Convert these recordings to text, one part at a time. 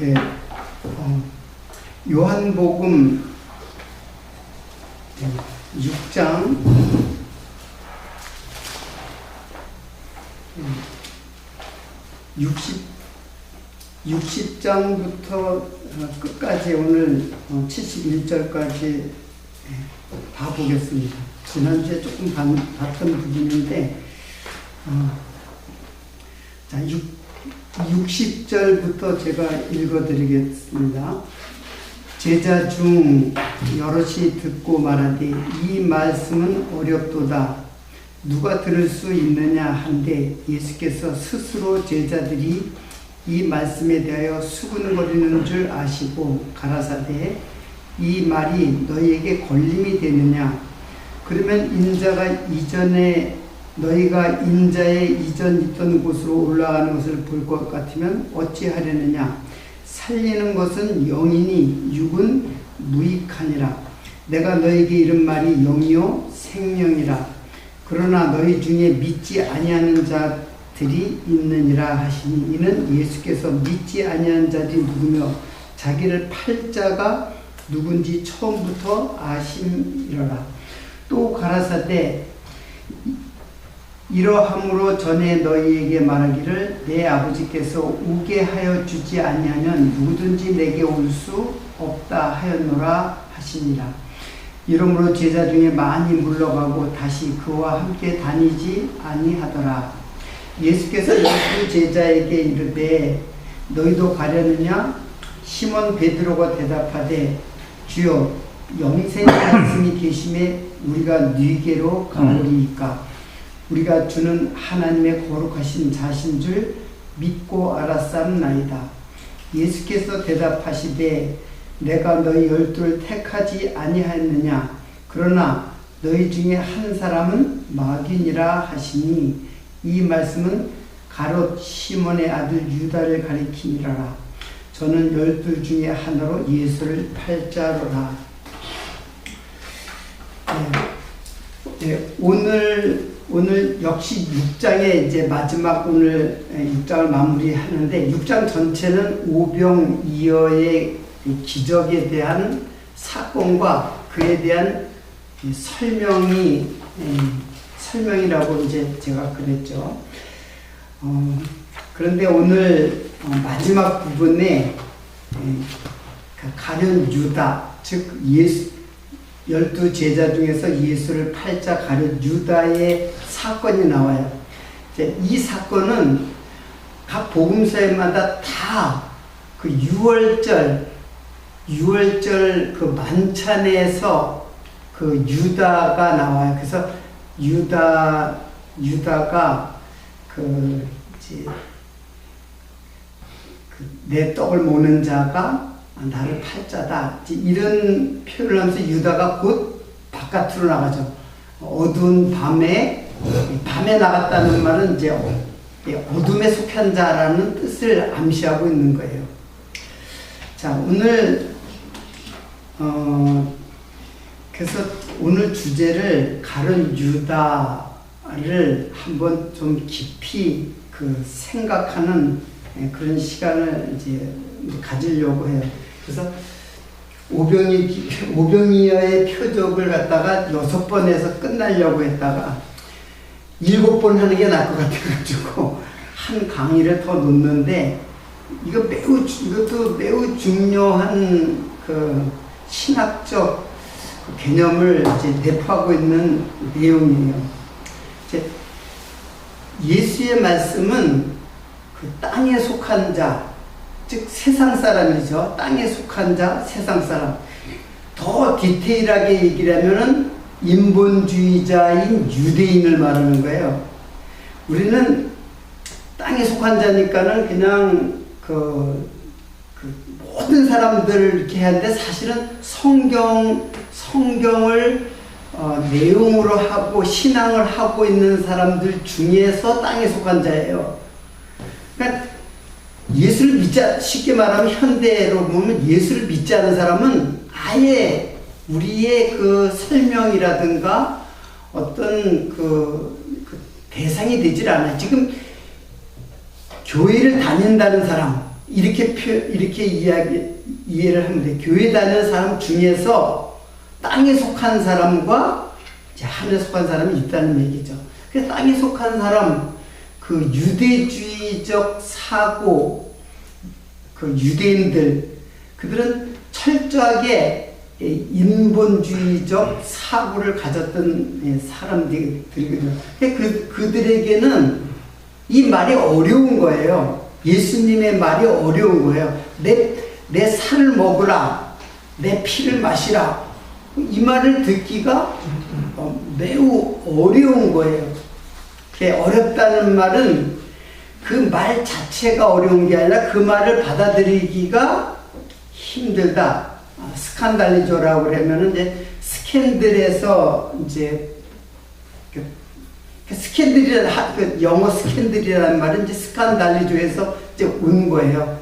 예, 요한복음 6장 60장부터 끝까지 오늘 71절까지 다 보겠습니다. 지난주에 조금 봤던 부분인데 자, 60절부터 제가 읽어드리겠습니다. 제자 중 여럿이 듣고 말하되 이 말씀은 어렵도다. 누가 들을 수 있느냐 한데 예수께서 스스로 제자들이 이 말씀에 대하여 수군거리는 줄 아시고 가라사대 이 말이 너희에게 걸림이 되느냐. 그러면 인자가 이전에 너희가 인자의 이전 있던 곳으로 올라가는 것을 볼 것 같으면 어찌하려느냐. 살리는 것은 영이니 육은 무익하니라. 내가 너희에게 이른 말이 영이요 생명이라. 그러나 너희 중에 믿지 아니하는 자들이 있느니라 하시니 이는 예수께서 믿지 아니하는 자들이 누구며 자기를 팔 자가 누군지 처음부터 아심이로라. 또 가라사대 이러함으로 전에 너희에게 말하기를 내 아버지께서 오게 하여 주지 아니하면 누구든지 내게 올 수 없다 하였노라 하시니라. 이러므로 제자 중에 많이 물러가고 다시 그와 함께 다니지 아니하더라. 예수께서 열두 제자에게 이르되 너희도 가려느냐? 시몬 베드로가 대답하되 주여 영생의 말씀이 계심에 우리가 네게로 가오리이까. 우리가 주는 하나님의 거룩하신 자신 줄 믿고 알았사옵나이다. 예수께서 대답하시되 내가 너희 열두를 택하지 아니하였느냐. 그러나 너희 중에 한 사람은 마귀니라 하시니 이 말씀은 가롯 시몬의 아들 유다를 가리킴이라라. 저는 열둘 중에 하나로 예수를 팔자로라. 오늘 역시 6장의 이제 마지막 오늘 6장을 마무리하는데 6장 전체는 오병이어의 기적에 대한 사건과 그에 대한 설명이라고 이제 제가 그랬죠. 그런데 오늘 마지막 부분에 가룟 유다, 즉 열두 제자 중에서 예수를 팔자 가룟 유다의 사건이 나와요. 이 사건은 각 복음서마다 다 그 6월절 그 만찬에서 그 유다가 나와요. 그래서 유다가 내 떡을 모는 자가 나를 팔자다. 이런 표현을 하면서 유다가 곧 바깥으로 나가죠. 어두운 밤에 나갔다는 말은 이제 어둠에 속한 자라는 뜻을 암시하고 있는 거예요. 자, 오늘 그래서 오늘 주제를 가룟 유다를 한번 좀 깊이 생각하는 그런 시간을 이제 가지려고 해요. 그래서 오병이어의 표적을 갖다가 6번 해서 끝나려고 했다가 7번 하는 게 나을 것 같아가지고 한 강의를 더 놓는데 이것도 매우 중요한 신학적 개념을 이제 내포하고 있는 내용이에요. 예수의 말씀은 땅에 속한 자, 즉 세상 사람이죠. 땅에 속한 자, 세상 사람. 더 디테일하게 얘기를 하면은 인본주의자인 유대인을 말하는 거예요. 우리는 땅에 속한 자니까는 그냥 모든 사람들을 이렇게 하는데 사실은 성경을 내용으로 하고 신앙을 하고 있는 사람들 중에서 땅에 속한 자예요. 그러니까 예수를 쉽게 말하면 현대로 보면 예수를 믿지 않는 사람은 아예 우리의 설명이라든가 어떤 대상이 되질 않아요. 지금 교회를 다닌다는 사람, 이렇게 이해를 하면 돼. 교회 다니는 사람 중에서 땅에 속한 사람과 이제 하늘에 속한 사람이 있다는 얘기죠. 그래서 땅에 속한 사람, 그 유대주의적 사고, 그 유대인들, 그들은 철저하게 인본주의적 사고를 가졌던 사람들이거든요. 그들에게는 이 말이 어려운 거예요. 예수님의 말이 어려운 거예요. 내 살을 먹으라, 내 피를 마시라. 이 말을 듣기가 매우 어려운 거예요. 어렵다는 말은 그 말 자체가 어려운 게 아니라 그 말을 받아들이기가 힘들다. 스칸달리조라고 그러면은 이제 스캔들에서 이제 스캔들이라는 영어 스캔들이라는 말은 이제 스칸달리조에서 이제 온 거예요.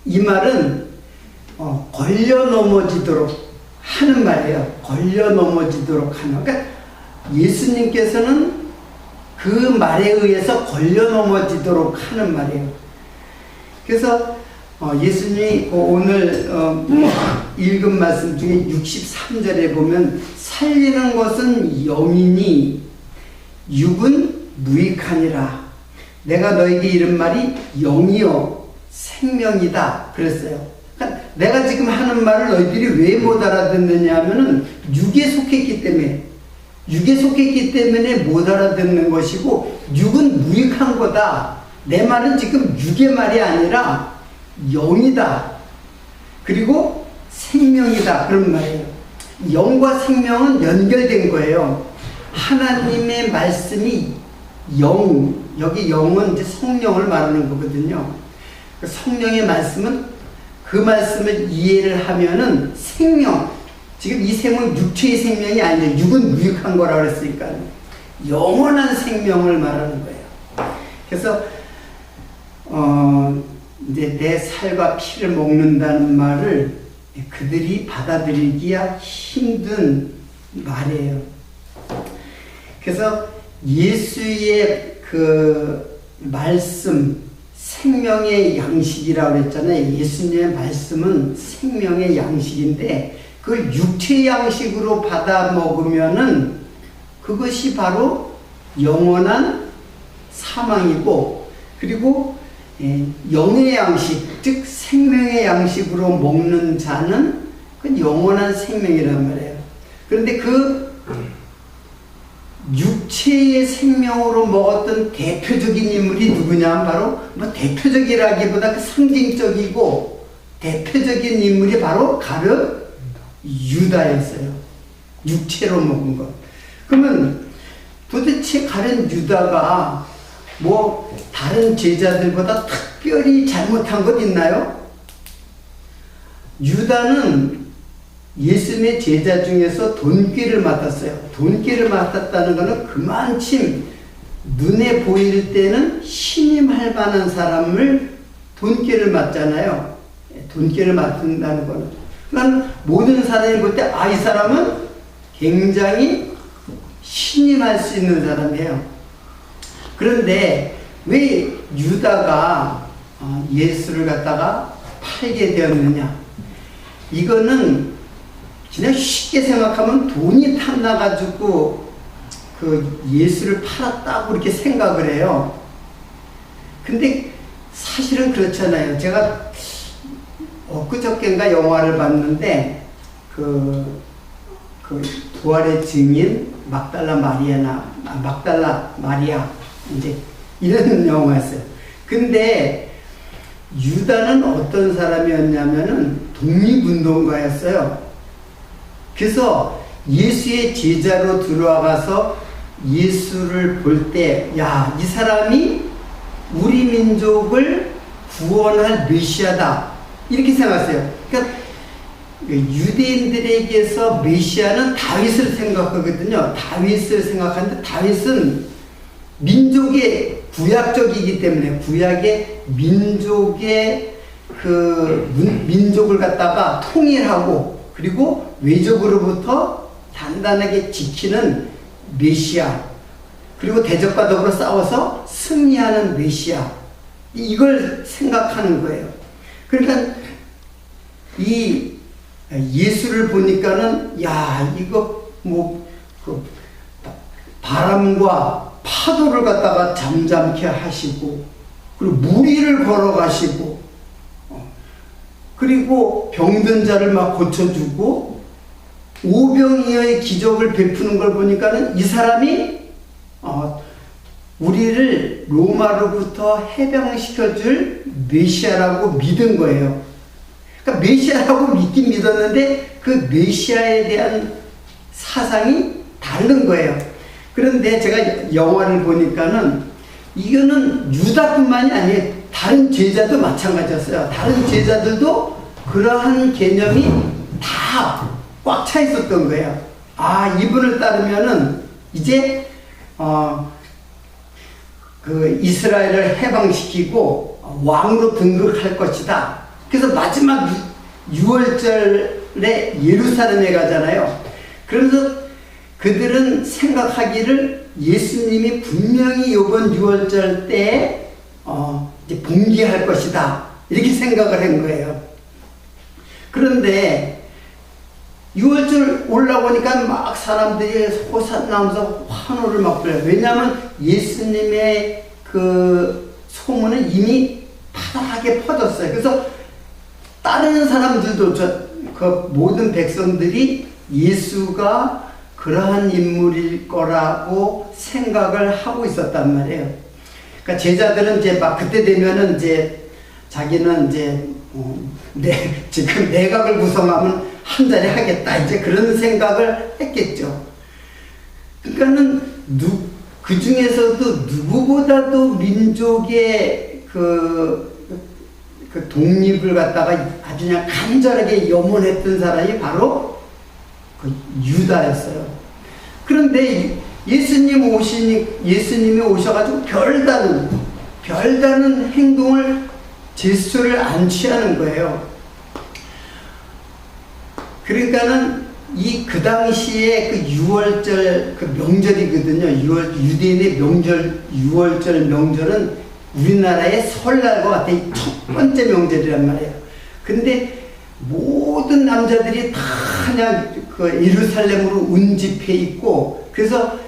이 말은 걸려 넘어지도록 하는 말이에요. 걸려 넘어지도록 하는. 그러니까 예수님께서는 그 말에 의해서 걸려 넘어지도록 하는 말이에요. 그래서 예수님이 오늘 읽은 말씀 중에 63절에 보면 살리는 것은 영이니 육은 무익하니라. 내가 너에게 이른 말이 영이요 생명이다 그랬어요. 그러니까 내가 지금 하는 말을 너희들이 왜 못 알아듣느냐 하면은 육에 속했기 때문에 못 알아듣는 것이고, 육은 무익한 거다. 내 말은 지금 육의 말이 아니라 영이다. 그리고 생명이다. 그런 말이에요. 영과 생명은 연결된 거예요. 하나님의 말씀이 여기 영은 이제 성령을 말하는 거거든요. 성령의 말씀은 그 말씀을 이해를 하면은 생명, 지금 이 생명은 육체의 생명이 아니에요. 육은 무익한 거라고 그랬으니까 영원한 생명을 말하는 거예요. 그래서 이제 내 살과 피를 먹는다는 말을 그들이 받아들이기가 힘든 말이에요. 그래서 예수의 그 말씀, 생명의 양식이라고 그랬잖아요. 예수님의 말씀은 생명의 양식인데 그걸 육체의 양식으로 받아 먹으면은 그것이 바로 영원한 사망이고, 그리고 영의 양식, 즉 생명의 양식으로 먹는 자는 그 영원한 생명이란 말이에요. 그런데 그 육체의 생명으로 먹었던 대표적인 인물이 누구냐? 바로 대표적이라기보다 그 상징적이고 대표적인 인물이 바로 가룟 유다였어요. 육체로 먹은 것. 그러면 도대체 가룟 유다가 다른 제자들보다 특별히 잘못한 것 있나요? 유다는 예수님의 제자 중에서 돈꾀를 맡았어요. 돈꾀를 맡았다는 것은 그만큼 눈에 보일 때는 신임할 만한 사람을 돈꾀를 맡잖아요. 돈꾀를 맡는다는 거는. 그러니까 모든 사람이 볼 때 이 사람은 굉장히 신임할 수 있는 사람이에요. 그런데 왜 유다가 예수를 갖다가 팔게 되었느냐? 이거는 그냥 쉽게 생각하면 돈이 탐나가지고 그 예수를 팔았다고 이렇게 생각을 해요. 근데 사실은 그렇잖아요. 제가 엊그저께인가 영화를 봤는데 그 부활의 증인 막달라 마리아 이제 이런 영화였어요. 근데 유다는 어떤 사람이었냐면은 독립운동가였어요. 그래서 예수의 제자로 들어와가서 예수를 볼 때, 이 사람이 우리 민족을 구원할 메시아다. 이렇게 생각했어요. 그러니까 유대인들에게서 메시아는 다윗을 생각하거든요. 다윗을 생각하는데 다윗은 민족의 구약적이기 때문에 구약의 민족의 민족을 갖다가 통일하고 그리고 외적으로부터 단단하게 지키는 메시아, 그리고 대적과 더불어 싸워서 승리하는 메시아, 이걸 생각하는 거예요. 그러니까 이 예수를 보니까는 야 이거 그 바람과 파도를 갖다가 잠잠케 하시고 그리고 무리를 걸어가시고 그리고 병든 자를 막 고쳐주고 오병이어의 기적을 베푸는 걸 보니까는 이 사람이 우리를 로마로부터 해방시켜줄 메시아라고 믿은 거예요. 그러니까 메시아라고 믿긴 믿었는데 그 메시아에 대한 사상이 다른 거예요. 그런데 제가 영화를 보니까는 이거는 유다뿐만이 아니에요. 다른 제자도 마찬가지였어요. 다른 제자들도 그러한 개념이 다 꽉 차 있었던 거예요. 아, 이분을 따르면은 이제 그 이스라엘을 해방시키고 왕으로 등극할 것이다. 그래서 마지막 6월절에 예루살렘에 가잖아요. 그래서 그들은 생각하기를 예수님이 분명히 이번 6월절 때 이제 봉기할 것이다. 이렇게 생각을 한 거예요. 그런데 6월절 올라오니까 막 사람들이 호산나면서 환호를 막 불러요. 왜냐하면 예수님의 그 소문은 이미 파다하게 퍼졌어요. 그래서 다른 사람들도 그 모든 백성들이 예수가 그러한 인물일 거라고 생각을 하고 있었단 말이에요. 그러니까 제자들은 이제 막 그때 되면은 이제 자기는 이제 지금 내각을 구성하면 한 자리 하겠다 이제 그런 생각을 했겠죠. 그러니까는 그 중에서도 누구보다도 민족의 그 독립을 갖다가 아주 그냥 간절하게 염원했던 사람이 바로 그 유다였어요. 그런데 예수님이 오셔가지고 별다른 행동을 제스처를 안 취하는 거예요. 그러니까는 그 당시에 그 6월절 그 명절이거든요. 유대인의 명절 6월절 명절은 우리나라의 설날과 같아 첫 번째 명절이란 말이에요. 근데 모든 남자들이 다 그냥 그 예루살렘으로 운집해 있고 그래서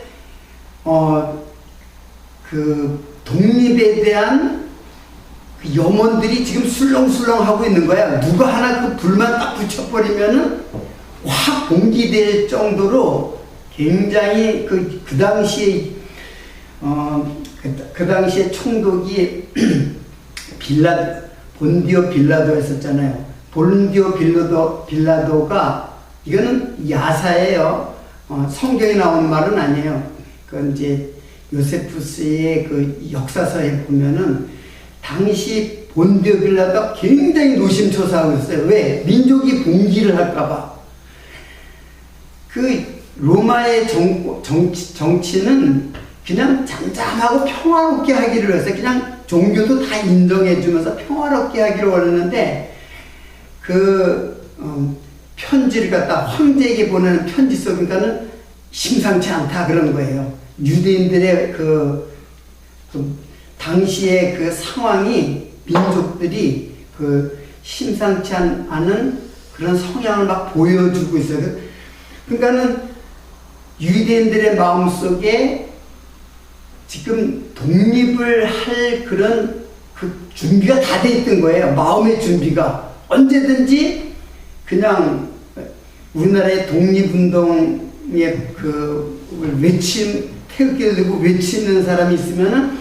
그 독립에 대한 그 염원들이 지금 술렁술렁 하고 있는 거야. 누가 하나 그 불만 딱 붙여버리면은 확 봉기될 정도로 굉장히 그 당시에 그 당시에 총독이 본디오 빌라도였었잖아요. 본디오 빌라도가 이거는 야사예요. 성경에 나온 말은 아니에요. 그건 이제 요세푸스의 그 역사서에 보면은 당시 본디오 빌라도가 굉장히 노심초사하고 있어요. 왜? 민족이 봉기를 할까봐. 그 로마의 정치는 그냥 잠잠하고 평화롭게 하기를 했어요. 그냥 종교도 다 인정해주면서 평화롭게 하기를 원했는데 편지를 갖다 황제에게 보내는 편지 써니까는 심상치 않다 그런 거예요. 유대인들의 당시의 그 상황이 민족들이 심상치 않은 그런 성향을 막 보여주고 있어요. 그러니까는 유대인들의 마음속에 지금 독립을 할 그런 그 준비가 다 돼 있던 거예요. 마음의 준비가. 언제든지 그냥 우리나라의 독립운동의 태극기를 들고 외치는 사람이 있으면은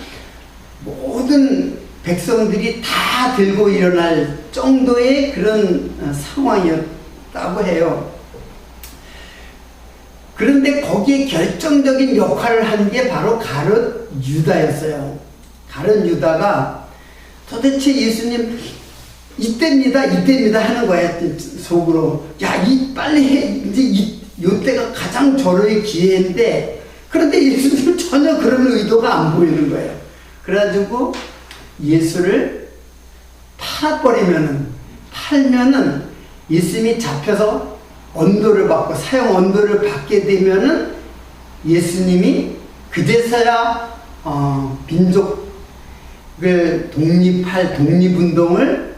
모든 백성들이 다 들고 일어날 정도의 그런 상황이었다고 해요. 그런데 거기에 결정적인 역할을 한 게 바로 가룟 유다였어요. 가룟 유다가 도대체 예수님 이때입니다 하는 거야. 속으로. 야, 빨리 해. 이제 이때가 가장 절호의 기회인데 그런데 예수님 전혀 그런 의도가 안 보이는 거예요. 그래가지고 예수를 팔면은 예수님이 잡혀서 사형 언도를 받게 되면은 예수님이 그제서야 민족 그걸 독립할 독립운동을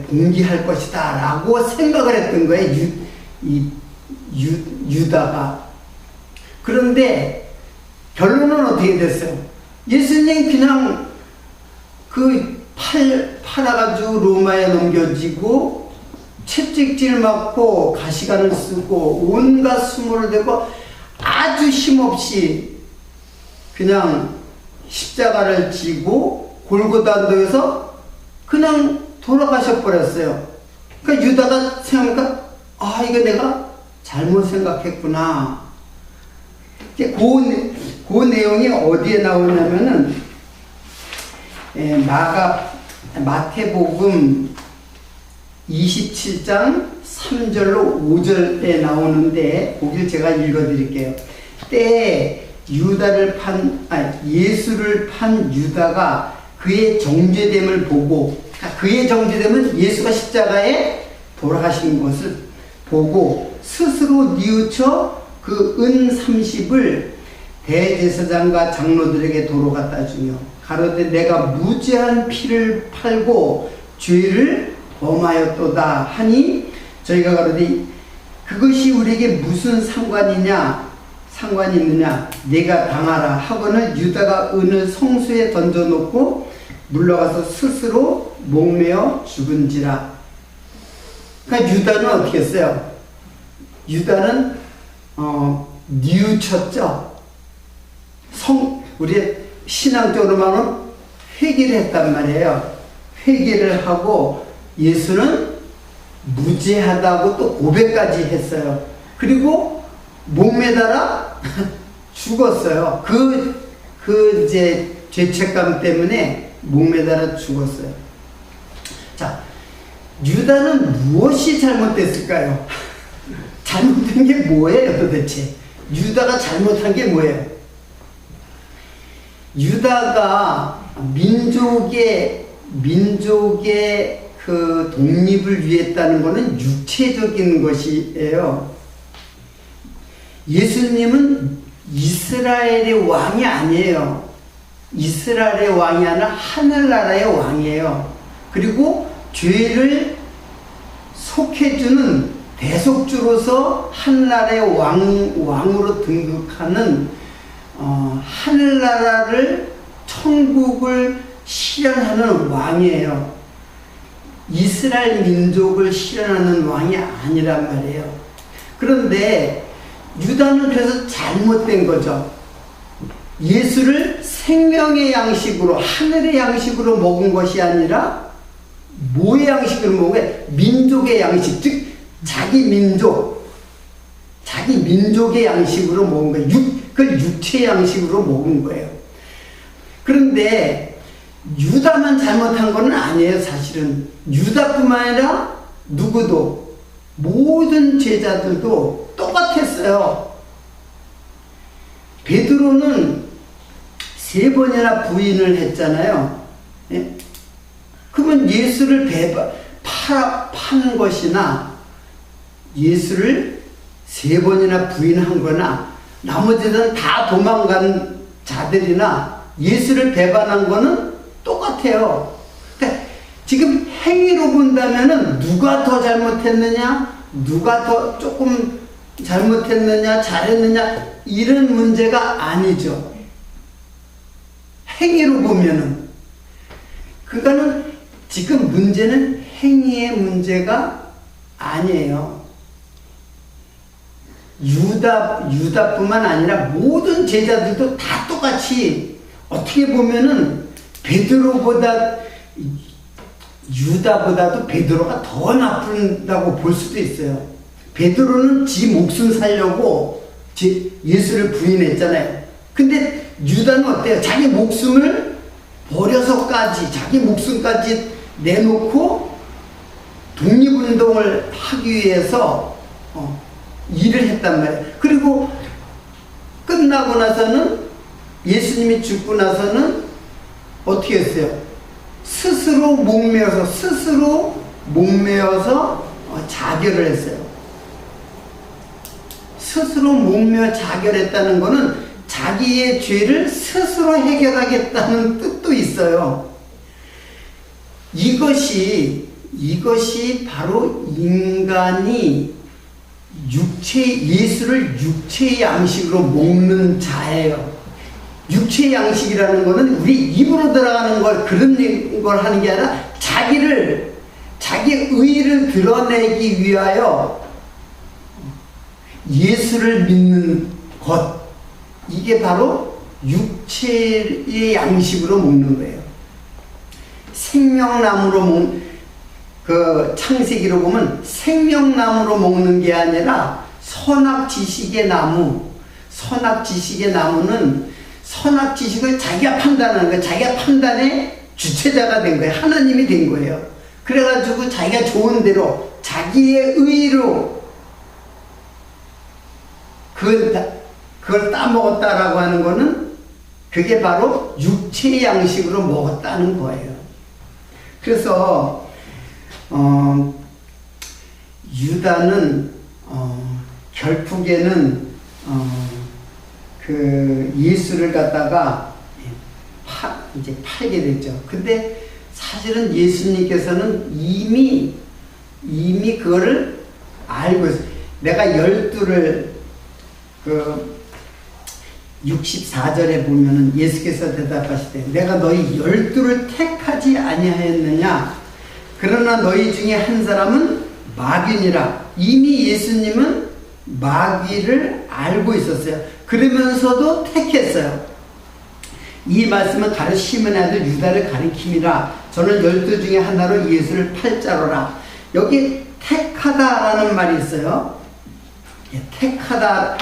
봉기할 것이다 라고 생각을 했던 거예요. 유다가. 그런데 결론은 어떻게 됐어요? 예수님 그냥 팔아가지고 로마에 넘겨지고 채찍질 맞고 가시관을 쓰고 온갖 수모를 대고 아주 힘없이 그냥 십자가를 지고 골고다 언덕에서 그냥 돌아가셔 버렸어요. 그러니까 유다가 생각하니까 이거 내가 잘못 생각했구나. 그 내용이 어디에 나오냐면은 마태복음 27장 3절로 5절에 나오는데 거기를 제가 읽어드릴게요. 때에 예수를 판 유다가 그의 정죄됨을 보고, 그의 정죄됨은 예수가 십자가에 돌아가신 것을 보고 스스로 뉘우쳐 그 은 30을 대제사장과 장로들에게 도로 갖다 주며 가로되 내가 무죄한 피를 팔고 죄를 범하였도다 하니 저희가 가로되 그것이 우리에게 무슨 상관이 있느냐 내가 당하라 하거늘 유다가 은을 성수에 던져놓고 물러가서 스스로 목매어 죽은지라. 그러니까 유다는 어떻게 했어요? 유다는 뉘우쳤죠. 우리 신앙적으로 말하면 회개를 했단 말이에요. 회개를 하고 예수는 무죄하다고 또 고백까지 했어요. 그리고 목매달아 죽었어요. 이제 죄책감 때문에 목매달아 죽었어요. 자, 유다는 무엇이 잘못됐을까요? 잘못된 게 뭐예요, 도대체? 유다가 잘못한 게 뭐예요? 유다가 민족의 그 독립을 위했다는 것은 육체적인 것이에요. 예수님은 이스라엘의 왕이 아니에요. 이스라엘의 왕이 아니라 하늘나라의 왕이에요. 그리고 죄를 속해주는 대속주로서 하늘나라의 왕으로 등극하는 하늘나라를 천국을 실현하는 왕이에요. 이스라엘 민족을 실현하는 왕이 아니란 말이에요. 그런데 유다는 그래서 잘못된 거죠. 예수를 생명의 양식으로 하늘의 양식으로 먹은 것이 아니라 뭐의 양식으로 먹은 거예요? 민족의 양식, 즉 자기 민족의 양식으로 먹은 거예요. 그걸 육체의 양식으로 먹은 거예요. 그런데 유다만 잘못한 건 아니에요. 사실은 유다뿐만 아니라 누구도 모든 제자들도 똑같았어요. 베드로는 3번이나 부인을 했잖아요. 예? 그러면 예수를 파는 것이나 예수를 3번이나 부인한 거나 나머지는 다 도망간 자들이나 예수를 배반한 거는 똑같아요. 그러니까 지금 행위로 본다면은 누가 더 잘못했느냐, 누가 더 조금 잘못했느냐, 잘했느냐 이런 문제가 아니죠. 행위로 보면은. 그러니까는 지금 문제는 행위의 문제가 아니에요. 유다뿐만 아니라 모든 제자들도 다 똑같이 어떻게 보면은 유다보다도 베드로가 더 나쁜다고 볼 수도 있어요. 베드로는 지 목숨 살려고 예수를 부인했잖아요. 근데 유다는 어때요? 자기 목숨을 버려서까지, 자기 목숨까지 내놓고 독립운동을 하기 위해서 일을 했단 말이에요. 그리고 끝나고 나서는 예수님이 죽고 나서는 어떻게 했어요? 스스로 목매어서 자결을 했어요. 스스로 목매어 자결했다는 것은 자기의 죄를 스스로 해결하겠다는 뜻도 있어요. 이것이 바로 인간이 예수를 육체의 양식으로 먹는 자예요. 육체의 양식이라는 것은 우리 입으로 들어가는 걸 그런 걸 하는 게 아니라 자기의 의를 드러내기 위하여 예수를 믿는 것, 이게 바로 육체의 양식으로 먹는 거예요. 생명나무로 그 창세기로 보면 생명나무로 먹는 게 아니라 선악지식의 나무는 선악지식을 자기가 판단하는 거예요. 자기가 판단의 주체자가 된 거예요. 하나님이 된 거예요. 그래가지고 자기가 좋은 대로 자기의 의로 그걸 따먹었다라고 하는 거는 그게 바로 육체의 양식으로 먹었다는 거예요. 그래서 유다는 결국에는 그 예수를 갖다가 이제 팔게 됐죠. 근데 사실은 예수님께서는 이미 그거를 알고 있어요. 내가 12를 64절에 보면은 예수께서 대답하실 때 내가 너희 12를 택하지 아니하였느냐? 그러나 너희 중에 한 사람은 마귀니라. 이미 예수님은 마귀를 알고 있었어요. 그러면서도 택했어요. 이 말씀은 가르 시몬의 아들 유다를 가리킴이라. 저는 12 중에 하나로 예수를 팔자로라. 여기 택하다라는 말이 있어요. 택하다.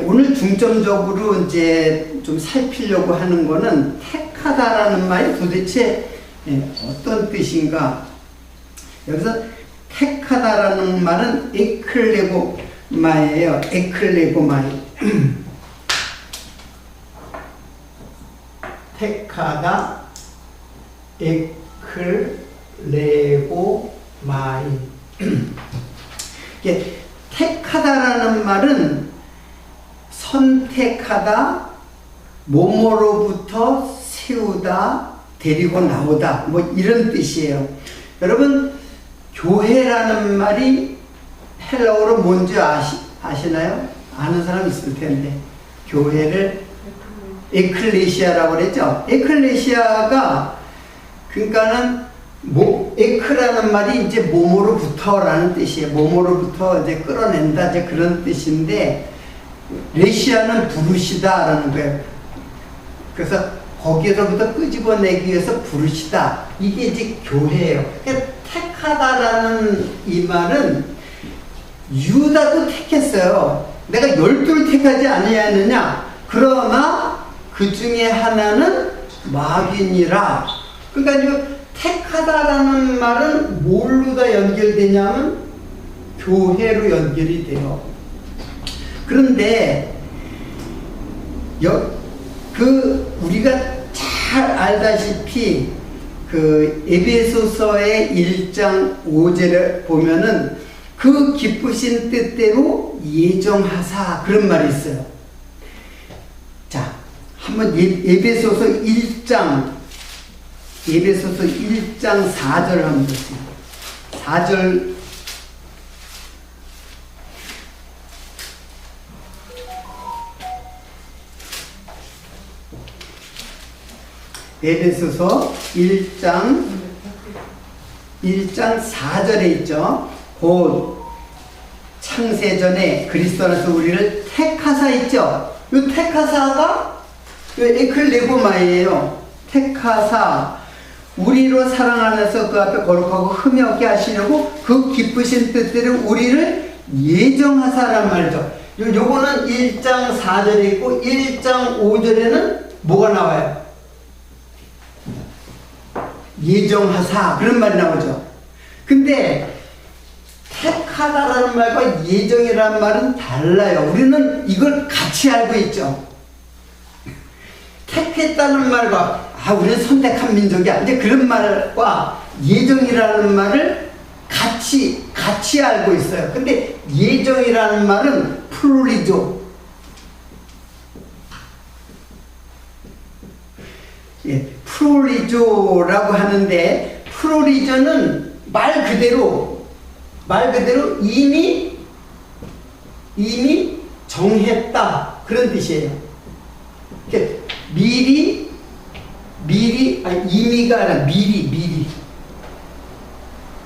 오늘 중점적으로 이제 좀 살피려고 하는 거는 택하다라는 말이 도대체 어떤 뜻인가? 여기서 택하다라는 말은 에클레고마예요. 에클레고마이. 택하다, 에클레고마이. 택하다라는 말은 선택하다, 뭐뭐로부터 세우다, 데리고 나오다, 뭐 이런 뜻이에요. 여러분, 교회라는 말이 헬라어로 뭔지 아시나요? 아는 사람 있을 텐데. 교회를 에클레시아라고 그랬죠? 에클레시아가, 그러니까는, 에크라는 말이 이제 뭐뭐로부터라는 뜻이에요. 뭐뭐로부터 이제 끌어낸다, 이제 그런 뜻인데, 레시아는 부르시다라는 거예요. 그래서 거기에서부터 끄집어내기 위해서 부르시다. 이게 이제 교회예요. 그러니까 택하다라는 이 말은 유다도 택했어요. 내가 12를 택하지 아니하느냐? 그러나 그 중에 하나는 마귀니라. 그러니까 택하다라는 말은 뭘로 다 연결되냐면 교회로 연결이 돼요. 그런데 우리가 잘 알다시피 그 에베소서의 1장 5절을 보면은 그 기쁘신 뜻대로 예정하사 그런 말이 있어요. 자, 한번 에베소서 1장 4절 한번 보세요. 4절 에베소서 1장 4절에 있죠. 곧 창세전에 그리스도 안에서 우리를 택하사 있죠. 이 택하사가 에클레고마예요. 택하사 우리로 사랑 안에서 그 앞에 거룩하고 흠이 없게 하시려고 그 기쁘신 뜻대로 우리를 예정하사란 말이죠. 요거는 1장 4절에 있고 1장 5절에는 뭐가 나와요? 예정하사 그런 말이 나오죠. 근데 택하다라는 말과 예정이라는 말은 달라요. 우리는 이걸 같이 알고 있죠. 택했다는 말과 우리는 선택한 민족이야. 이제 그런 말과 예정이라는 말을 같이 알고 있어요. 근데 예정이라는 말은 플루리죠. 프로리조라고 하는데, 프로리조는 말 그대로 이미 정했다, 그런 뜻이에요. 그러니까 이미가 아니라 미리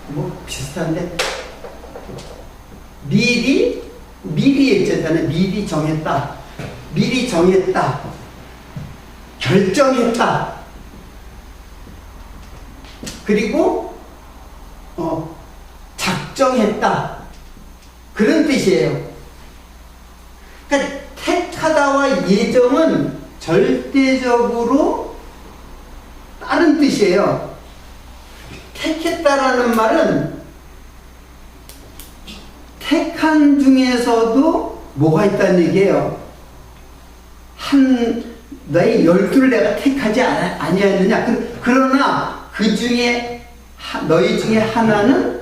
뭐 비슷한데, 미리 했잖아요. 미리 정했다, 결정했다, 그리고 작정했다, 그런 뜻이에요. 그러니까 택하다와 예정은 절대적으로 다른 뜻이에요. 택했다라는 말은 택한 중에서도 뭐가 있다는 얘기예요. 너희 12를 내가 택하지 아니하느냐. 그러나 그 중에 너희 중에 하나는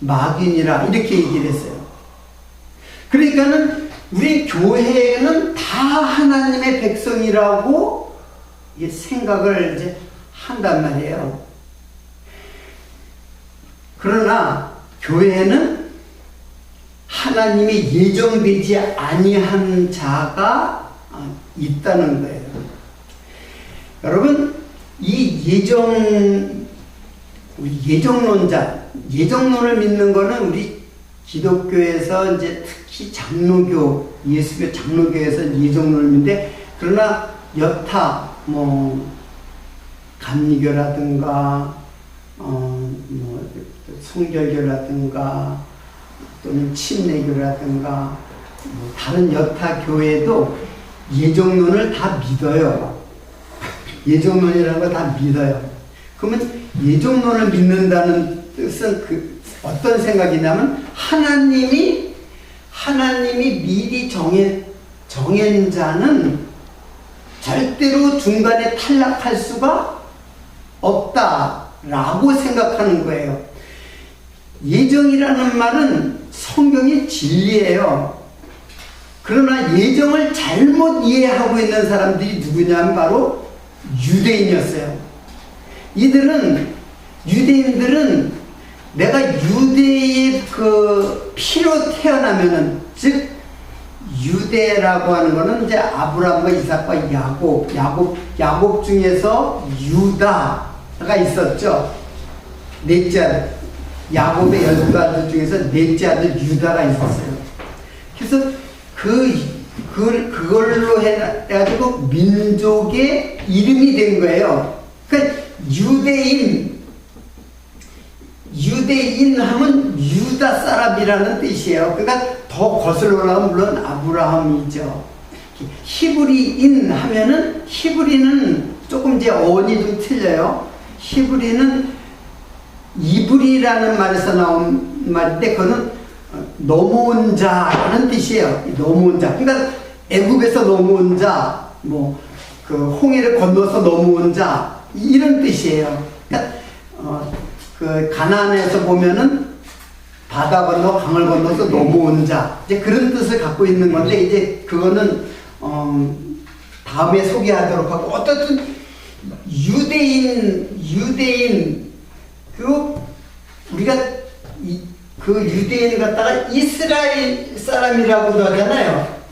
마귀니라, 이렇게 얘기를 했어요. 그러니까는 우리 교회는 다 하나님의 백성이라고 생각을 이제 한단 말이에요. 그러나 교회는 하나님이 예정되지 아니한 자가 있다는 거예요. 여러분, 이 예정론을 믿는 거는 우리 기독교에서 이제 특히 장로교, 예수교 장로교에서 예정론을 믿는데, 그러나 여타 감리교라든가 성결교라든가 또는 침례교라든가 다른 여타 교회도 예정론을 다 믿어요. 예정론이라는 걸 다 믿어요. 그러면 예정론을 믿는다는 뜻은 어떤 생각이냐면, 하나님이 미리 정한 자는 절대로 중간에 탈락할 수가 없다라고 생각하는 거예요. 예정이라는 말은 성경의 진리예요. 그러나 예정을 잘못 이해하고 있는 사람들이 누구냐면 바로 유대인이었어요. 유대인들은 내가 유대의 그 피로 태어나면은, 즉 유대라고 하는 거는 이제 아브라함과 이삭과 야곱 중에서 유다가 있었죠. 넷째 아들, 야곱의 12아들 중에서 넷째 아들 유다가 있었어요. 그래서 그걸로 해가지고 민족의 이름이 된 거예요. 그러니까 유대인 하면 유다 사람이라는 뜻이에요. 그러니까 더 거슬러 올라가면 물론 아브라함이죠. 히브리인 하면은, 히브리는 조금 이제 어원이 좀 틀려요. 히브리는 이브리라는 말에서 나온 말인데, 그거는 넘어온 자라는 뜻이에요. 넘어온 자. 그러니까 애굽에서 넘어온 자, 그 홍해를 건너서 넘어온 자, 이런 뜻이에요. 그러니까 그 가나안에서 보면은 바다 건너 강을 건너서 넘어온 자, 이제 그런 뜻을 갖고 있는 건데, 이제 그거는 다음에 소개하도록 하고, 어떻든 유대인 우리가 그 유대인을 갖다가 이스라엘 사람이라고도 하잖아요.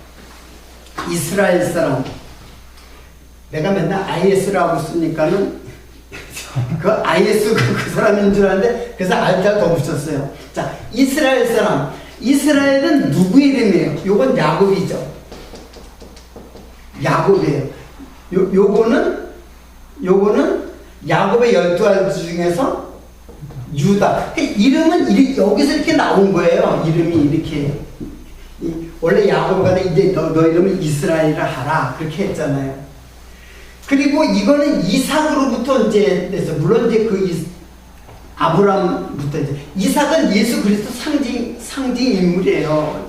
이스라엘 사람. 내가 맨날 IS라고 쓰니까는 그 IS 그 사람인 줄 알았는데, 그래서 알자를 더 붙였어요. 자, 이스라엘 사람. 이스라엘은 누구 이름이에요? 요건 야곱이죠. 야곱이에요. 요거는 야곱의 12아들 중에서 유다. 이름은 여기서 이렇게 나온 거예요. 이름이 이렇게. 원래 야곱가 이제 너 이름을 이스라엘이라 하라, 그렇게 했잖아요. 그리고 이거는 이삭으로부터 이제 돼서, 물론 이제 아브라함부터 이제, 이삭은 예수 그리스도 상징 인물이에요.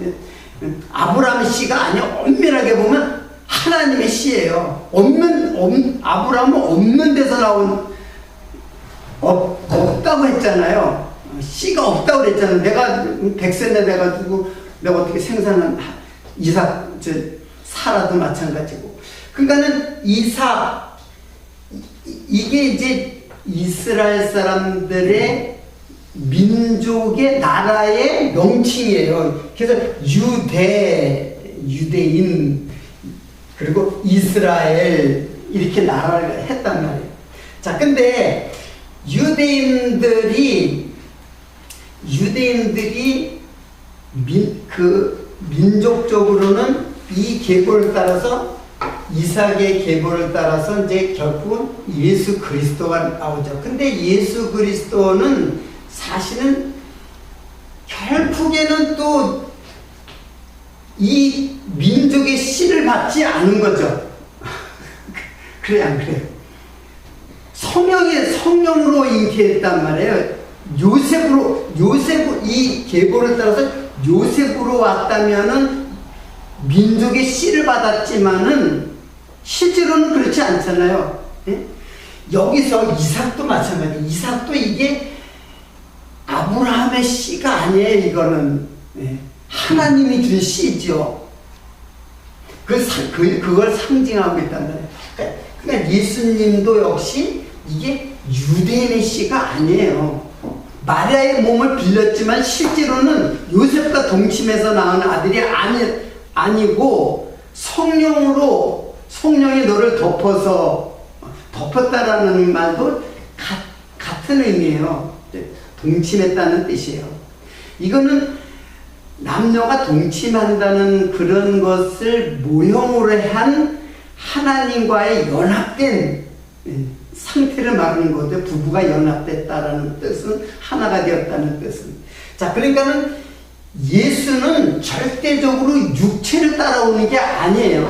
아브라함의 씨가 아니야. 엄밀하게 보면 하나님의 씨예요. 아브라함은 없는 데서 나온, 없다고 했잖아요. 씨가 없다고 그랬잖아요. 내가 100세나 돼가지고 내가 어떻게 생산한 이삭, 사라도 마찬가지고. 그러니까는 이게 이제 이스라엘 사람들의 민족의 나라의 명칭이에요. 그래서 유대인, 그리고 이스라엘, 이렇게 나라를 했단 말이에요. 자, 근데 유대인들이 민족적으로는 이 계보를 따라서, 이삭의 계보를 따라서 이제 결국은 예수 그리스도가 나오죠. 근데 예수 그리스도는 사실은 결국에는 또 이 민족의 씨를 받지 않은 거죠. 그래, 안 그래요? 성령으로 잉태했단 말이에요. 이 계보를 따라서 요셉으로 왔다면은 민족의 씨를 받았지만은 실제로는 그렇지 않잖아요. 예? 여기서 이삭도 마찬가지. 이삭도 이게 아브라함의 씨가 아니에요. 이거는 하나님이 준 씨죠. 그걸 상징하고 있단 말이에요. 그러니까 예수님도 역시 이게 유대인의 씨가 아니에요. 마리아의 몸을 빌렸지만 실제로는 요셉과 동침해서 낳은 아들이 아니고 성령이 너를 덮었다라는 말도 같은 의미예요. 동침했다는 뜻이에요. 이거는 남녀가 동침한다는 그런 것을 모형으로 한 하나님과의 연합된 상태를 말하는 거죠. 부부가 연합됐다라는 뜻은, 하나가 되었다는 뜻은. 자, 그러니까는 예수는 절대적으로 육체를 따라오는 게 아니에요.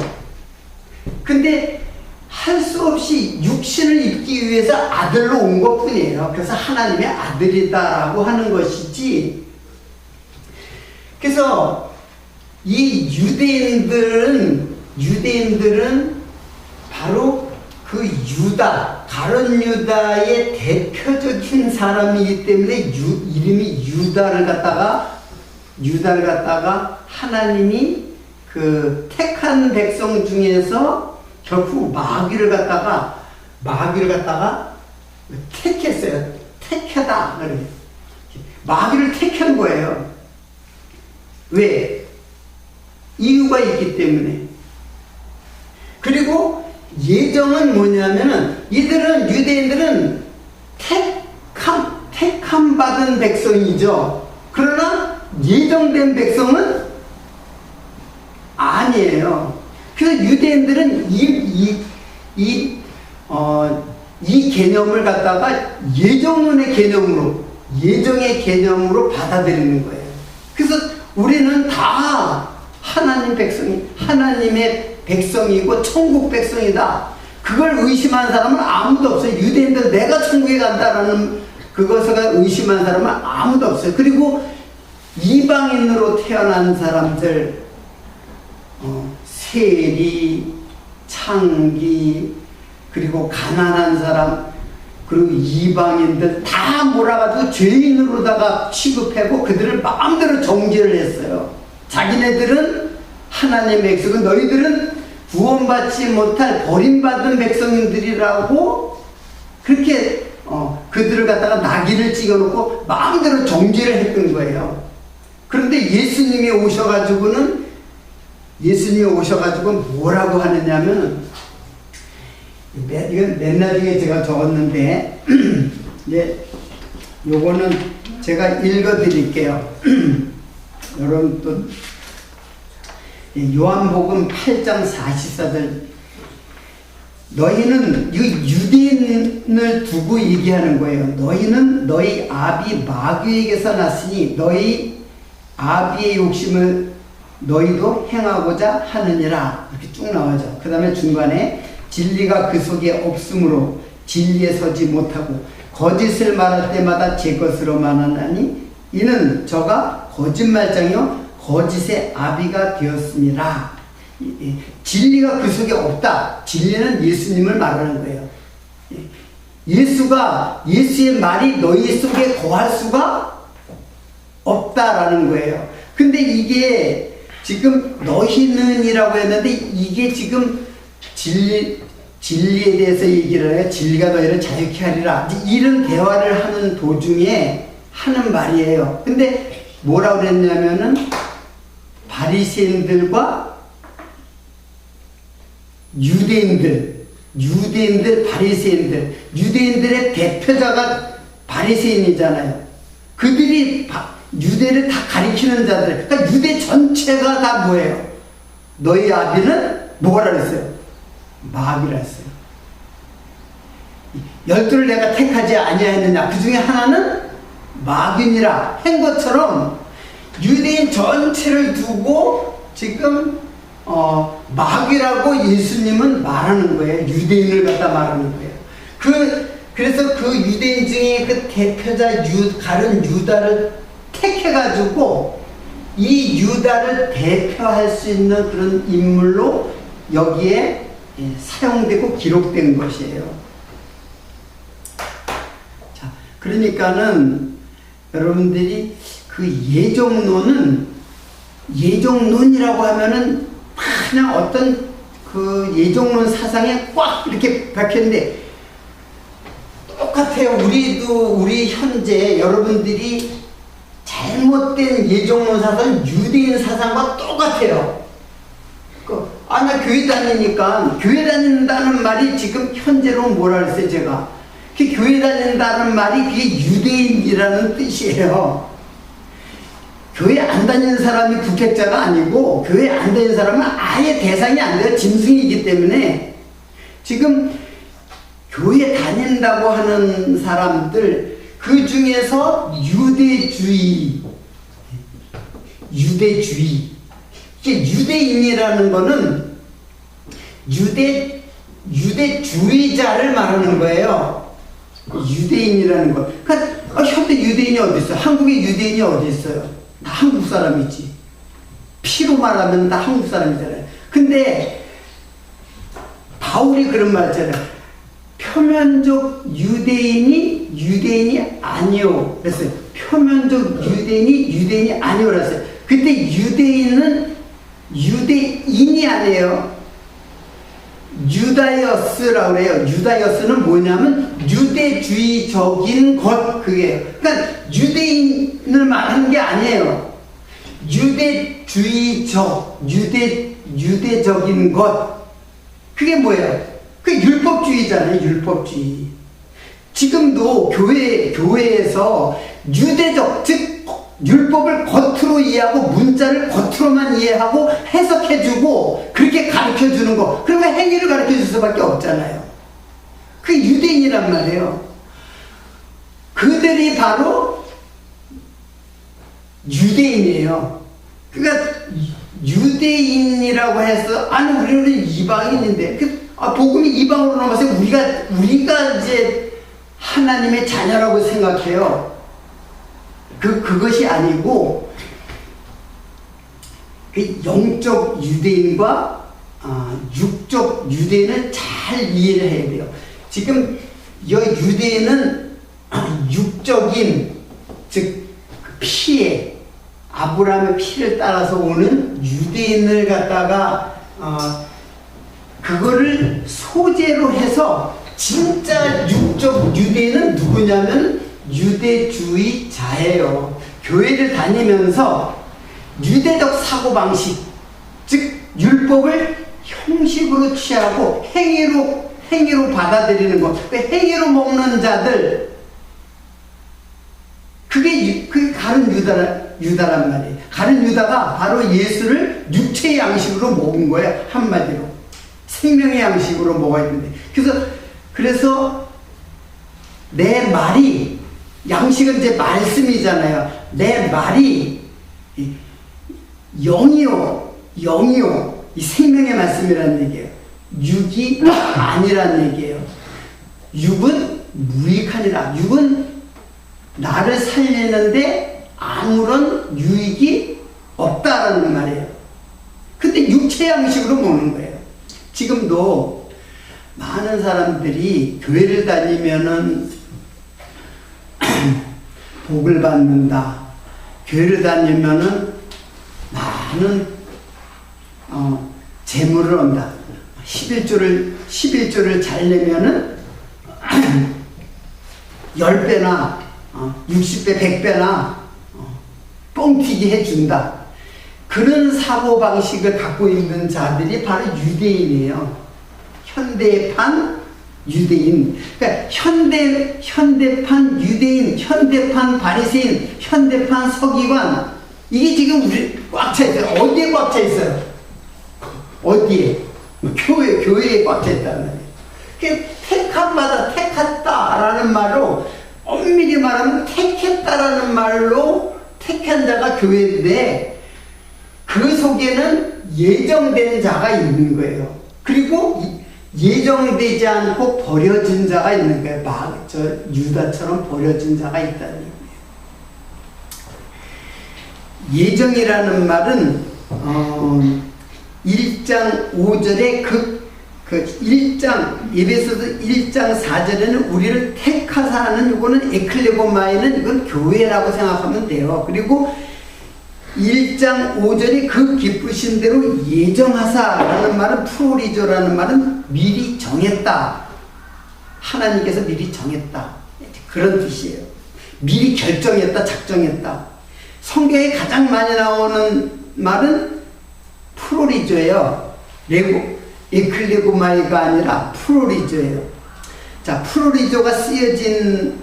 근데 할 수 없이 육신을 입기 위해서 아들로 온 것 뿐이에요. 그래서 하나님의 아들이다라고 하는 것이지. 그래서 이 유대인들은 바로 그 가룟 유다의 대표적인 사람이기 때문에 이름이 유다를 갖다가 하나님이 그 택한 백성 중에서 결국 마귀를 갖다가 택했어요. 택하다. 마귀를 택한 거예요. 왜? 이유가 있기 때문에. 그리고 예정은 뭐냐면은 유대인들은 택함 받은 백성이죠. 그러나 예정된 백성은 아니에요. 그래서 유대인들은 이 개념을 갖다가 예정의 개념으로 받아들이는 거예요. 그래서 우리는 다 하나님의 백성이고 천국 백성이다. 그걸 의심하는 사람은 아무도 없어요. 유대인들 내가 천국에 간다라는 그것을 의심하는 사람은 아무도 없어요. 그리고 이방인으로 태어난 사람들, 세리, 창기, 그리고 가난한 사람, 그리고 이방인들 다 몰아가지고 죄인으로다가 취급하고 그들을 마음대로 정죄를 했어요. 자기네들은 하나님의 백성이고 너희들은 구원받지 못할 버림받은 백성들이라고 그렇게 그들을 갖다가 나귀를 찍어놓고 마음대로 정죄를 했던 거예요. 그런데 예수님이 오셔가지고 뭐라고 하느냐면, 이건 맨 나중에 제가 적었는데, 요거는 제가 읽어드릴게요. 여러분 또, 요한복음 8장 44절. 너희는, 유대인을 두고 얘기하는 거예요. 너희는 너희 아비 마귀에게서 났으니 너희 아비의 욕심을 너희도 행하고자 하느니라. 이렇게 쭉 나오죠. 그 다음에 중간에 진리가 그 속에 없으므로 진리에 서지 못하고 거짓을 말할 때마다 제 것으로 말하나니 이는 저가 거짓말장이요 거짓의 아비가 되었습니다. 진리가 그 속에 없다. 진리는 예수님을 말하는 거예요. 예수의 말이 너희 속에 거할 수가 없다라는 거예요. 근데 이게 지금 너희는이라고 했는데 이게 지금 진리에 대해서 얘기를 해요. 진리가 너희를 자유케 하리라. 이런 대화를 하는 도중에 하는 말이에요. 근데 뭐라고 그랬냐면은 바리새인들과 유대인들, 바리새인들, 유대인들의 대표자가 바리새인이잖아요. 그들이 유대를 다 가리키는 자들, 그러니까 유대 전체가 다 뭐예요? 너희 아비는 뭐라 그랬어요? 마귀라 했어요. 12를 내가 택하지 아니하였느냐, 그 중에 하나는 마귀니라 한 것처럼 유대인 전체를 두고 지금 마귀라고 예수님은 말하는 거예요. 유대인을 갖다 말하는 거예요. 그래서 그 유대인 중에 그 대표자 가룟 유다를 택해가지고 이 유다를 대표할 수 있는 그런 인물로 여기에 사용되고 기록된 것이에요. 자, 그러니까는 여러분들이 그 예정론이라고 하면은 그냥 어떤 그 예정론 사상에 꽉 이렇게 박혔는데 똑같아요. 우리 현재 여러분들이 잘못된 예정론 사상, 유대인 사상과 똑같아요. 나 교회 다니니까, 교회 다닌다는 말이 지금 현재로 뭐라 그랬어요, 제가? 그 교회 다닌다는 말이 그게 유대인이라는 뜻이에요. 교회 안 다니는 사람이 국회자가 아니고, 교회 안 다니는 사람은 아예 대상이 안 돼요. 짐승이기 때문에. 지금 교회 다닌다고 하는 사람들, 그 중에서 유대주의. 이게 유대인이라는 거는 유대주의자를 말하는 거예요. 유대인이라는 거. 그러니까 현대 유대인이 어디 있어요? 한국에 유대인이 어디 있어요? 다 한국 사람이지. 피로 말하면 다 한국 사람이잖아요. 근데 바울이 그런 말 했잖아요. 표면적 유대인이 아니오. 그랬어요. 표면적 유대인이 아니오. 그랬어요. 그때 유대인은 유대인이 아니에요. 유다이어스라고 해요. 유다이어스는 뭐냐면 유대주의적인 것, 그게요. 그러니까 유대인을 말하는 게 아니에요. 유대적인 것. 그게 뭐예요? 그게 율법주의잖아요. 율법주의. 지금도 교회에서 유대적, 즉 율법을 겉으로 이해하고 문자를 겉으로만 이해하고 해석해주고 그렇게 가르쳐주는 거, 그러면 행위를 가르쳐줄 수밖에 없잖아요. 그게 유대인이란 말이에요. 그들이 바로 유대인이에요. 그러니까 유대인이라고 해서 우리는 이방인인데 복음이 이방으로 넘어서 우리가 이제 하나님의 자녀라고 생각해요. 그것이 아니고, 영적 유대인과 육적 유대인을 잘 이해를 해야 돼요. 지금 이 유대인은 육적인, 즉 피에 아브라함의 피를 따라서 오는 유대인을 갖다가 그거를 소재로 해서 진짜 육적 유대인은 누구냐면 유대주의자예요. 교회를 다니면서 유대적 사고방식, 즉 율법을 형식으로 취하고 행위로 받아들이는 것, 행위로 먹는 자들, 그게 가룟 유다란 말이에요. 가룟 유다가 바로 예수를 육체의 양식으로 먹은 거예요. 한마디로 생명의 양식으로 먹어야 되는데, 그래서 내 말이, 양식은 이제 말씀이잖아요. 내 말이 영이요, 이 생명의 말씀이라는 얘기예요. 육이 아니라는 얘기예요. 육은 무익하니라. 육은 나를 살리는데 아무런 유익이 없다라는 말이에요. 근데 육체 양식으로 먹는 거예요. 지금도 많은 사람들이 교회를 다니면은 복을 받는다. 교회를 다니면은 많은 재물을 얻는다. 11조를 11조를 잘 내면은 10배나 60배, 100배나 뻥튀기 해준다. 그런 사고방식을 갖고 있는 자들이 바로 유대인이에요. 현대판 유대인. 그러니까 현대판 유대인, 현대판 바리새인, 현대판 서기관, 이게 지금 우리 꽉 차 있어요. 어디에 꽉 차 있어요? 어디에? 교회에 꽉 차 있다는 말이에요. 택함마다 택했다라는 말로, 엄밀히 말하면 택했다라는 말로 택한 자가 교회인데, 그 속에는 예정된 자가 있는 거예요. 그리고 예정되지 않고 버려진 자가 있는 거예요. 유다처럼 버려진 자가 있다는 거예요. 예정이라는 말은 1장 5절에 에베소서 1장 4절에는 우리를 택하사 하는, 이거는 에클레고마에는 이건 교회라고 생각하면 돼요. 그리고 1장 5절에 그 기쁘신 대로 예정하사라는 말은, 프로리조라는 말은 미리 정했다. 하나님께서 미리 정했다. 그런 뜻이에요. 미리 결정했다, 작정했다. 성경에 가장 많이 나오는 말은 프로리조예요. 에클레고마이가 아니라 프로리조예요. 자, 프로리조가 쓰여진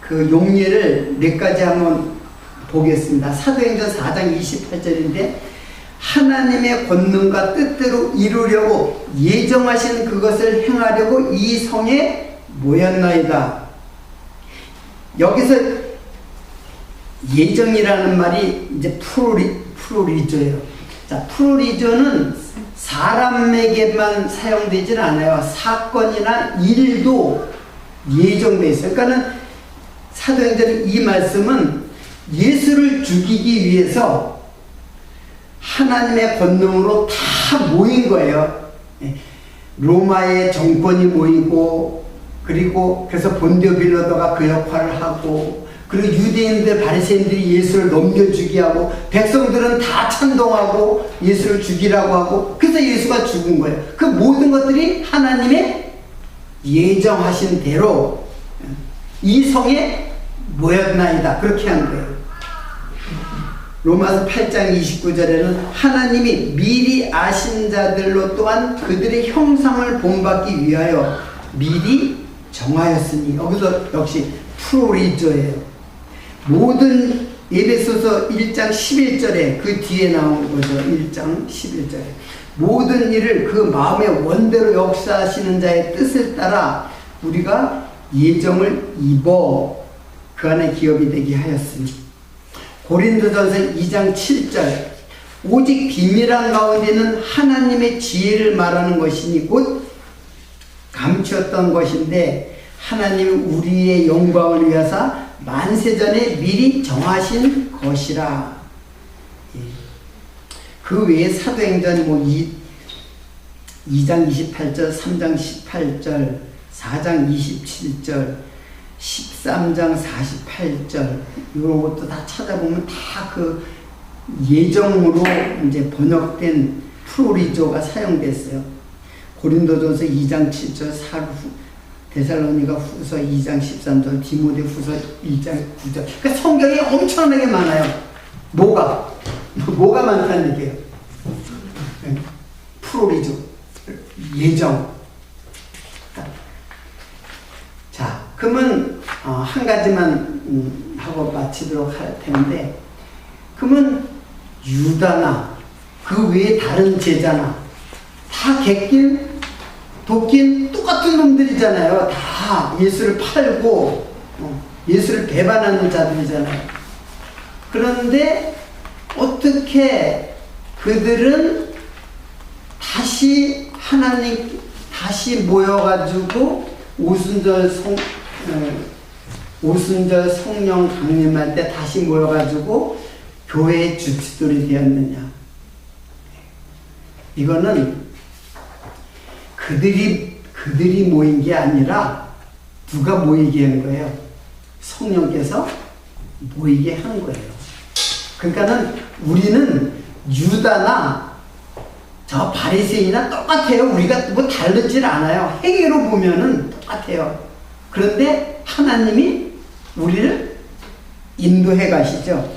그 용례를 몇 가지 한번 보겠습니다. 사도행전 4장 28절인데, 하나님의 권능과 뜻대로 이루려고 예정하신 그것을 행하려고 이 성에 모였나이다. 여기서 예정이라는 말이 이제 프로리조예요. 자, 프로리조는 사람에게만 사용되질 않아요. 사건이나 일도 예정되어 있어요. 그러니까는 사도행전의 이 말씀은 예수를 죽이기 위해서 하나님의 권능으로 다 모인 거예요. 로마의 정권이 모이고, 그리고 그래서 본디오 빌라도가 그 역할을 하고, 그리고 유대인들, 바리새인들이 예수를 넘겨주게 하고, 백성들은 다 찬동하고 예수를 죽이라고 하고, 그래서 예수가 죽은 거예요. 그 모든 것들이 하나님의 예정하신 대로 이 성에 모였나이다. 그렇게 한 거예요. 로마서 8장 29절에는 하나님이 미리 아신 자들로 또한 그들의 형상을 본받기 위하여 미리 정하였으니, 여기서 역시 프로리조예요. 모든 에베소서 1장 11절에 그 뒤에 나온 거죠. 1장 11절에 모든 일을 그 마음의 원대로 역사하시는 자의 뜻을 따라 우리가 예정을 입어 그 안에 기업이 되게 하였으니. 고린도전서 2장 7절 오직 비밀한 가운데는 하나님의 지혜를 말하는 것이니 곧 감추었던 것인데 하나님이 우리의 영광을 위하사 만세전에 미리 정하신 것이라. 그 외에 사도행전 2장 28절, 3장 18절, 4장 27절, 13장 48절, 이런 것도 다 찾아보면 다 그 예정으로 이제 번역된 프로리조가 사용됐어요. 고린도전서 2장 7절, 데살로니가 후서 2장 13절, 디모데 후서 1장 9절. 그러니까 성경이 엄청나게 많아요. 뭐가 많다는 얘기예요. 프로리조, 예정. 자, 그러면 한 가지만 하고 마치도록 할 텐데, 그러면 유다나 그 외에 다른 제자나 다 객길 도끼는 똑같은 놈들이잖아요. 다 예수를 팔고 예수를 배반하는 자들이잖아요. 그런데 어떻게 그들은 다시 하나님 다시 모여가지고 오순절 성령 강림할 때 다시 모여가지고 교회의 주치돌이 되었느냐? 이거는 그들이 모인 게 아니라 누가 모이게 한 거예요? 성령께서 모이게 한 거예요. 그러니까는 우리는 유다나 저 바리새인이나 똑같아요. 우리가 뭐 다르질 않아요. 행위로 보면은 똑같아요. 그런데 하나님이 우리를 인도해 가시죠.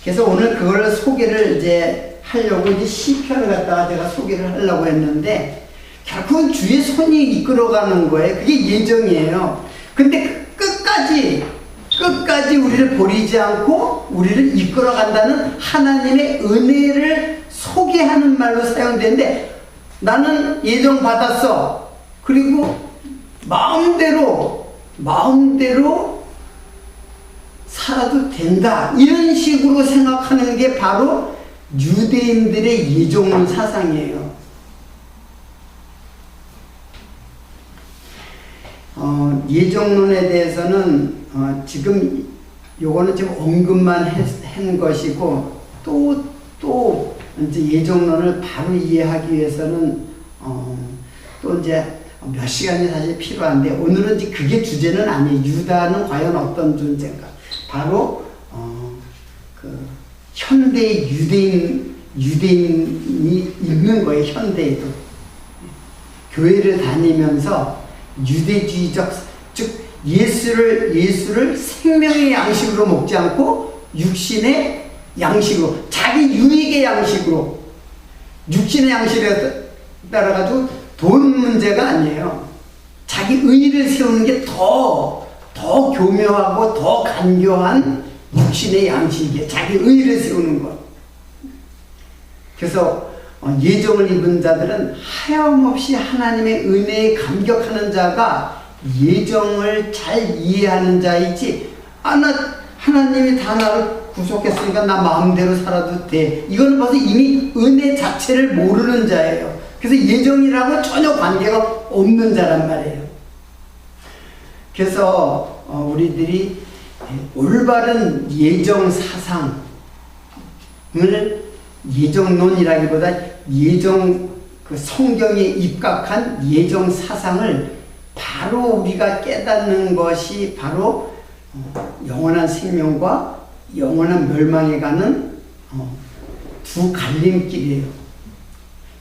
그래서 오늘 그걸 소개를 이제 하려고 이제 시편을 갖다가 제가 소개를 하려고 했는데 결국은 주의 손이 이끌어가는 거예요. 그게 예정이에요. 근데 끝까지 우리를 버리지 않고 우리를 이끌어간다는 하나님의 은혜를 소개하는 말로 사용되는데 나는 예정 받았어. 그리고 마음대로 살아도 된다. 이런 식으로 생각하는 게 바로 유대인들의 예정론 사상이에요. 예정론에 대해서는 지금 요거는 지금 언급만 한 것이고 또 이제 예정론을 바로 이해하기 위해서는 또 이제 몇 시간이 사실 필요한데 오늘은 이제 그게 주제는 아니에요. 유다는 과연 어떤 존재인가? 바로 그 현대의 유대인이 있는 거예요. 현대에도 교회를 다니면서 유대주의적 즉 예수를 생명의 양식으로 먹지 않고 육신의 양식으로 자기 유익의 양식으로 육신의 양식에 따라가지고 돈 문제가 아니에요. 자기 의의를 세우는 게 더 교묘하고 더 간교한 육신의 양식이에요. 자기 의의를 세우는 것. 그래서 예정을 입은 자들은 하염없이 하나님의 은혜에 감격하는 자가 예정을 잘 이해하는 자이지 하나님이 다 나를 구속했으니까 나 마음대로 살아도 돼. 이거는 벌써 이미 은혜 자체를 모르는 자예요. 그래서 예정이라고 전혀 관계가 없는 자란 말이에요. 그래서 우리들이 올바른 예정 사상을 예정론이라기보다 그 성경에 입각한 예정 사상을 바로 우리가 깨닫는 것이 바로 영원한 생명과 영원한 멸망에 가는 두 갈림길이에요.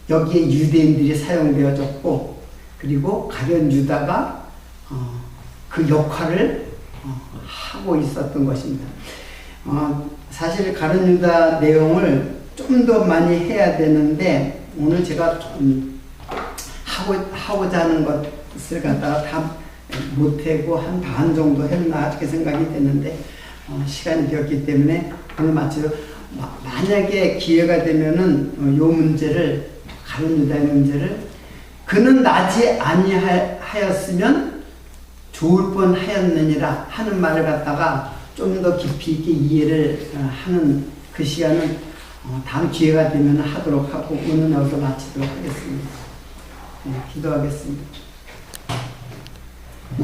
여기에 유대인들이 사용되어졌고 그리고 가룟 유다가 그 역할을 하고 있었던 것입니다. 사실 가룟 유다 내용을 좀 더 많이 해야 되는데 오늘 제가 하고자 하는 것을 갖다가 다 못하고 한 반 정도 했나 이렇게 생각이 되는데 시간이 되었기 때문에 오늘 마치고 만약에 기회가 되면은 요 문제를 가룟 유다의 문제를 그는 나지 아니하였으면 좋을 뻔하였느니라 하는 말을 갖다가 좀 더 깊이 있게 이해를 하는 그 시간은 다음 기회가 되면 하도록 하고 오늘 여기서 마치도록 하겠습니다. 네, 기도하겠습니다.